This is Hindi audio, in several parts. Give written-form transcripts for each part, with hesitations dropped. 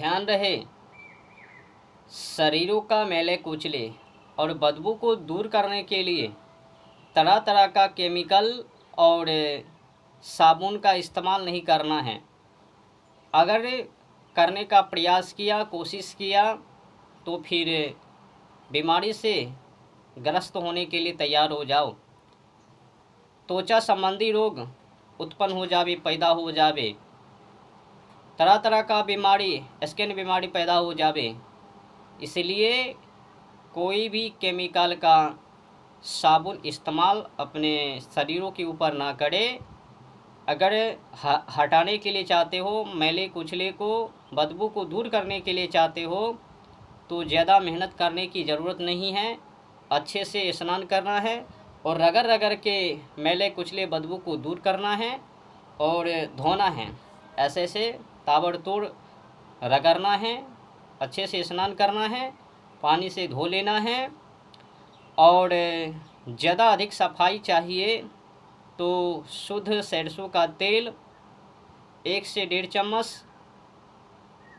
ध्यान रहे, शरीरों का मैले कुचले और बदबू को दूर करने के लिए तरह तरह का केमिकल और साबुन का इस्तेमाल नहीं करना है। अगर करने का प्रयास किया, कोशिश किया, तो फिर बीमारी से ग्रस्त होने के लिए तैयार हो जाओ। त्वचा संबंधी रोग उत्पन्न हो जावे, पैदा हो जावे, तरह तरह का बीमारी, स्किन बीमारी पैदा हो जावे। इसलिए कोई भी केमिकल का साबुन इस्तेमाल अपने शरीरों के ऊपर ना करें। अगर हटाने के लिए चाहते हो, मैले कुचले को, बदबू को दूर करने के लिए चाहते हो, तो ज़्यादा मेहनत करने की ज़रूरत नहीं है। अच्छे से स्नान करना है और रगड़ रगड़ के मैले कुचले बदबू को दूर करना है और धोना है। ऐसे से ताबड़तोड़ रगड़ना है, अच्छे से स्नान करना है, पानी से धो लेना है। और ज़्यादा अधिक सफाई चाहिए तो शुद्ध सरसों का तेल 1 से 1.5 चम्मच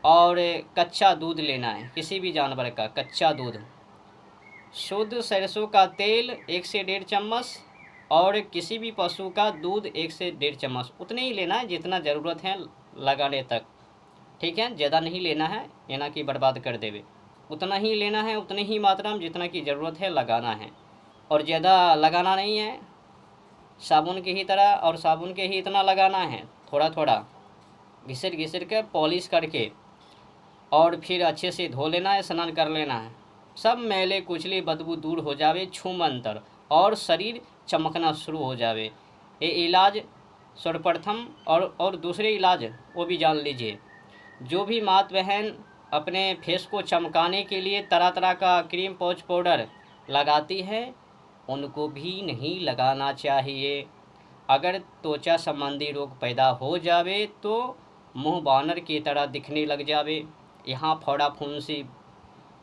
और कच्चा दूध लेना है, किसी भी जानवर का कच्चा दूध। शुद्ध सरसों का तेल 1 से 1.5 चम्मच और किसी भी पशु का दूध 1 से 1.5 चम्मच, उतने ही लेना है जितना ज़रूरत है लगाने तक। ठीक है, ज़्यादा नहीं लेना है, ये ना कि बर्बाद कर देवे। उतना ही लेना है, उतनी ही मात्रा में जितना की ज़रूरत है लगाना है। और ज़्यादा लगाना नहीं है, साबुन की ही तरह, और साबुन के ही इतना लगाना है, थोड़ा थोड़ा घिसर घिसर के पॉलिश करके, और फिर अच्छे से धो लेना है, स्नान कर लेना है। सब मैले कुचले बदबू दूर हो जावे छूमंतर, और शरीर चमकना शुरू हो जावे। ये इलाज सर्वप्रथम और दूसरे इलाज वो भी जान लीजिए। जो भी माता बहन अपने फेस को चमकाने के लिए तरह तरह का क्रीम पाउच पाउडर लगाती है, उनको भी नहीं लगाना चाहिए। अगर त्वचा संबंधी रोग पैदा हो जावे तो मुंह बानर की तरह दिखने लग जावे, यहाँ फोड़ा फुंसी,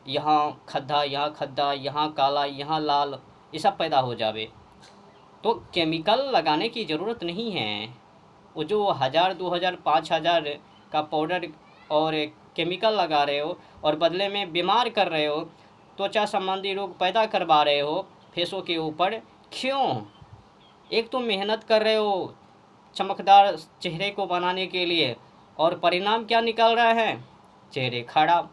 यहाँ खद्दा, यहाँ काला, यहाँ लाल, ये सब पैदा हो जावे। तो केमिकल लगाने की ज़रूरत नहीं है। वो जो 1000, 2000, 5000 का पाउडर और केमिकल लगा रहे हो और बदले में बीमार कर रहे हो, त्वचा संबंधी रोग पैदा करवा रहे हो फेसों के ऊपर, क्यों? एक तो मेहनत कर रहे हो चमकदार चेहरे को बनाने के लिए, और परिणाम क्या निकल रहा है? चेहरे खराब।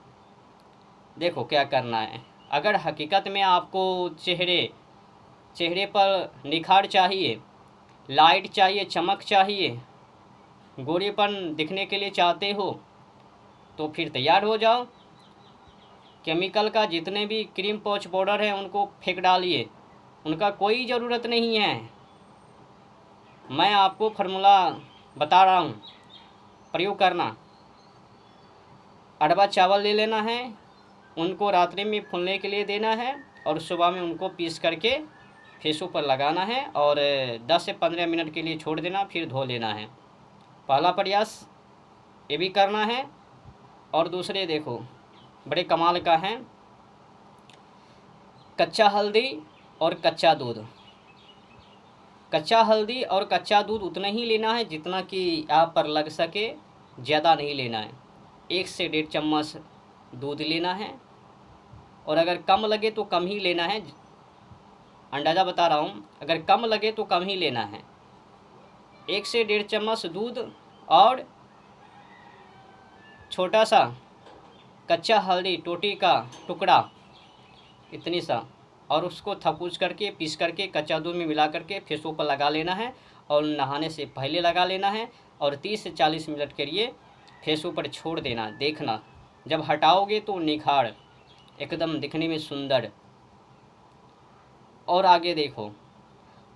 देखो क्या करना है। अगर हकीकत में आपको चेहरे पर निखार चाहिए, लाइट चाहिए, चमक चाहिए, गोरेपन दिखने के लिए चाहते हो, तो फिर तैयार हो जाओ। केमिकल का जितने भी क्रीम पाउच पाउडर हैं उनको फेंक डालिए, उनका कोई ज़रूरत नहीं है। मैं आपको फार्मूला बता रहा हूँ, प्रयोग करना। अरबा चावल ले लेना है, उनको रात्रि में फूलने के लिए देना है और सुबह में उनको पीस करके फेसों पर लगाना है और 10 से 15 मिनट के लिए छोड़ देना, फिर धो लेना है। पहला प्रयास ये भी करना है। और दूसरे देखो बड़े कमाल का है, कच्चा हल्दी और कच्चा दूध। कच्चा हल्दी और कच्चा दूध उतना ही लेना है जितना कि आप पर लग सके, ज़्यादा नहीं लेना है। 1 से 1.5 चम्मच दूध लेना है, और अगर कम लगे तो कम ही लेना है। अंदाज़ा बता रहा हूँ, अगर कम लगे तो कम ही लेना है। 1 से 1.5 चम्मच दूध और छोटा सा कच्चा हल्दी, टोटी का टुकड़ा, इतनी सा, और उसको थपूच करके पीस करके कच्चा दूध में मिला करके फेसों पर लगा लेना है और नहाने से पहले लगा लेना है, और 30 से 40 मिनट के लिए फेसों पर छोड़ देना। देखना जब हटाओगे तो निखार, एकदम दिखने में सुंदर। और आगे देखो,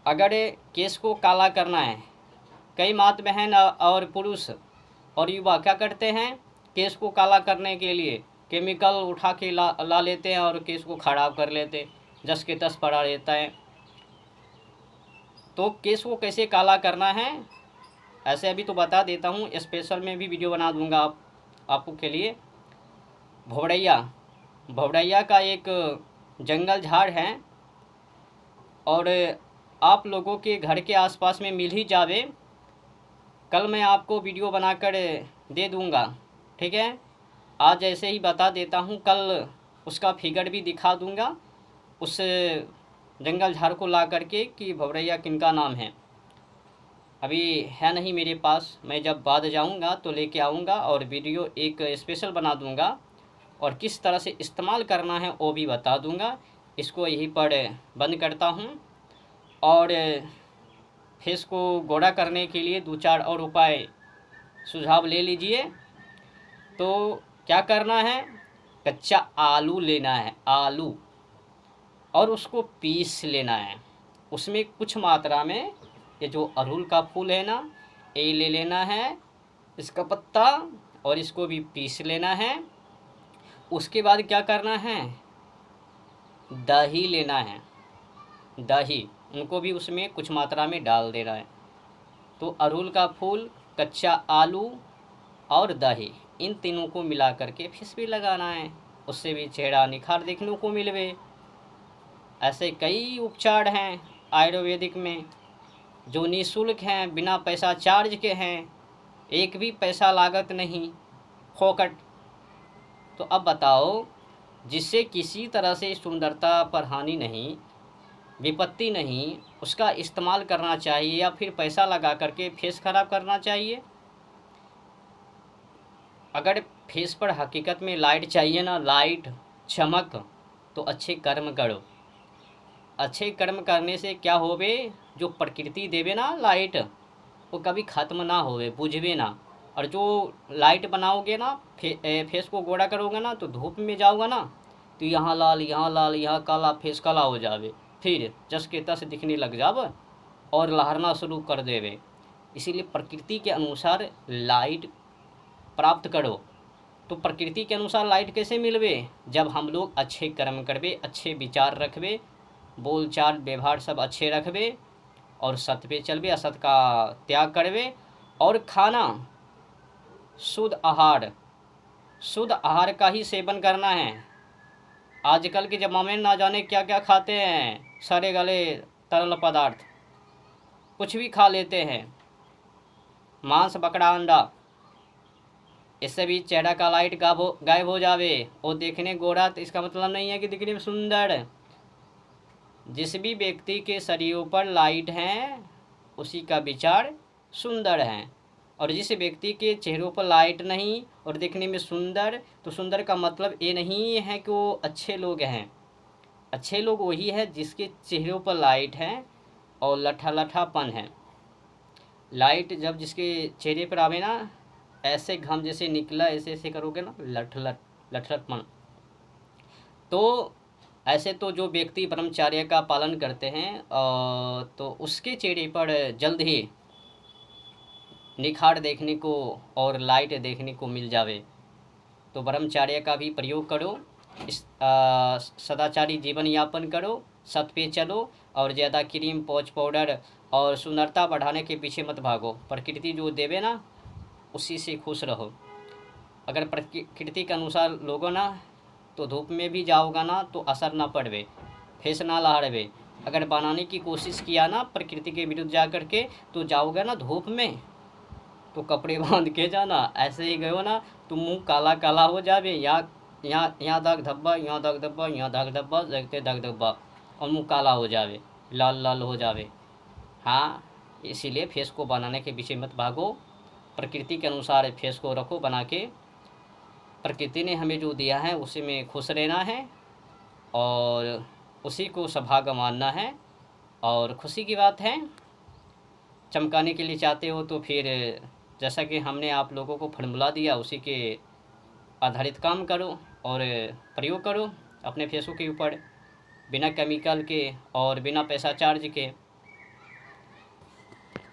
अगर केस को काला करना है, कई माता बहन और पुरुष और युवा क्या करते हैं, केस को काला करने के लिए केमिकल उठा के ला लेते हैं और केस को खराब कर लेते, जस के तस पड़ा रहता है। तो केस को कैसे काला करना है ऐसे अभी तो बता देता हूँ, स्पेशल में भी वीडियो बना दूंगा आपको के लिए। भौड़ैया का एक जंगल झाड़ है और आप लोगों के घर के आसपास में मिल ही जावे। कल मैं आपको वीडियो बनाकर दे दूंगा, ठीक है। आज ऐसे ही बता देता हूँ, कल उसका फिगर भी दिखा दूँगा उस जंगल झाड़ को ला करके कि भवरैया किनका नाम है। अभी है नहीं मेरे पास, मैं जब बाद जाऊँगा तो लेके आऊँगा और वीडियो एक स्पेशल बना दूँगा और किस तरह से इस्तेमाल करना है वो भी बता दूँगा। इसको यहीं पर बंद करता हूँ और फेस को गोरा करने के लिए 2-4 और उपाय सुझाव ले लीजिए। तो क्या करना है, कच्चा आलू लेना है, आलू, और उसको पीस लेना है। उसमें कुछ मात्रा में ये जो अड़हुल का फूल है ना, ये ले लेना है, इसका पत्ता, और इसको भी पीस लेना है। उसके बाद क्या करना है, दही लेना है, दही, उनको भी उसमें कुछ मात्रा में डाल देना है। तो अड़हुल का फूल, कच्चा आलू और दही, इन तीनों को मिला करके फेस पे लगाना है, उससे भी चेहरा निखार देखने को मिलवे। ऐसे कई उपचार हैं आयुर्वेदिक में जो निःशुल्क हैं, बिना पैसा चार्ज के हैं, एक भी पैसा लागत नहीं, फोकट। तो अब बताओ, जिससे किसी तरह से सुंदरता पर हानि नहीं, विपत्ति नहीं, उसका इस्तेमाल करना चाहिए या फिर पैसा लगा करके फेस खराब करना चाहिए? अगर फेस पर हकीकत में लाइट चाहिए ना, लाइट, चमक, तो अच्छे कर्म करो। अच्छे कर्म करने से क्या होवे, जो प्रकृति देवे ना लाइट, वो कभी ख़त्म ना होवे, बुझवे ना। और जो लाइट बनाओगे ना, फेस को गोरा करोगे ना, तो धूप में जाओगे ना, तो यहाँ लाल, यहाँ लाल, यहाँ काला, फेस काला हो जावे, फिर जस के तस दिखने लग जावे और लहरना शुरू कर देवे। इसीलिए प्रकृति के अनुसार लाइट प्राप्त करो। तो प्रकृति के अनुसार लाइट कैसे मिलवे, जब हम लोग अच्छे कर्म करवे, अच्छे विचार रखवे, बोल चाल व्यवहार सब अच्छे रखवे और सत्य पे चलवे, असत का त्याग करवे। और खाना शुद्ध आहार, शुद्ध आहार का ही सेवन करना है। आजकल के ज़माने में ना जाने क्या क्या खाते हैं, सड़े गले तरल पदार्थ कुछ भी खा लेते हैं, मांस, बकरा, अंडा, इससे भी चेहरा का लाइट गायब हो जावे। और देखने गोरा तो इसका मतलब नहीं है कि दिखने में सुंदर। जिस भी व्यक्ति के शरीर पर लाइट है उसी का विचार सुंदर है, और जिस व्यक्ति के चेहरों पर लाइट नहीं और देखने में सुंदर, तो सुंदर का मतलब ये नहीं है कि वो अच्छे लोग हैं। अच्छे लोग वही है जिसके चेहरों पर लाइट है और लठा लठापन है। लाइट जब जिसके चेहरे पर आवे ना, ऐसे घाम जैसे निकला, ऐसे ऐसे करोगे ना, लठलठपन। तो ऐसे तो जो व्यक्ति ब्रह्मचर्य का पालन करते हैं तो उसके चेहरे पर जल्द ही निखार देखने को और लाइट देखने को मिल जावे। तो ब्रह्मचर्य का भी प्रयोग करो, इस सदाचारी जीवन यापन करो, सत्य पे चलो और ज़्यादा क्रीम, पाउच पाउडर और सुंदरता बढ़ाने के पीछे मत भागो। प्रकृति जो देवे ना, उसी से खुश रहो। अगर प्रकृति के अनुसार लोगो ना, तो धूप में भी जाओगा ना तो असर ना पड़वे, फेस ना लहरवे। अगर बनाने की कोशिश किया ना प्रकृति के विरुद्ध जा कर के, तो जाओगे ना धूप में तो कपड़े बांध के जाना, ऐसे ही गयो ना तो मुँह काला काला हो जावे, यहाँ दाग धब्बा, यहाँ दाग धब्बा, यहाँ दाग धब्बा, देखते दाग धब्बा, और मुँह काला हो जावे, लाल लाल हो जावे। हाँ, इसीलिए फेस को बनाने के पीछे मत भागो, प्रकृति के अनुसार फेस को रखो बना के। प्रकृति ने हमें जो दिया है उसी में खुश रहना है और उसी को सौभाग्य मानना है। और खुशी की बात है, चमकाने के लिए चाहते हो तो फिर जैसा कि हमने आप लोगों को फॉर्मूला दिया, उसी के आधारित काम करो और प्रयोग करो अपने फेसों के ऊपर, बिना केमिकल के और बिना पैसा चार्ज के।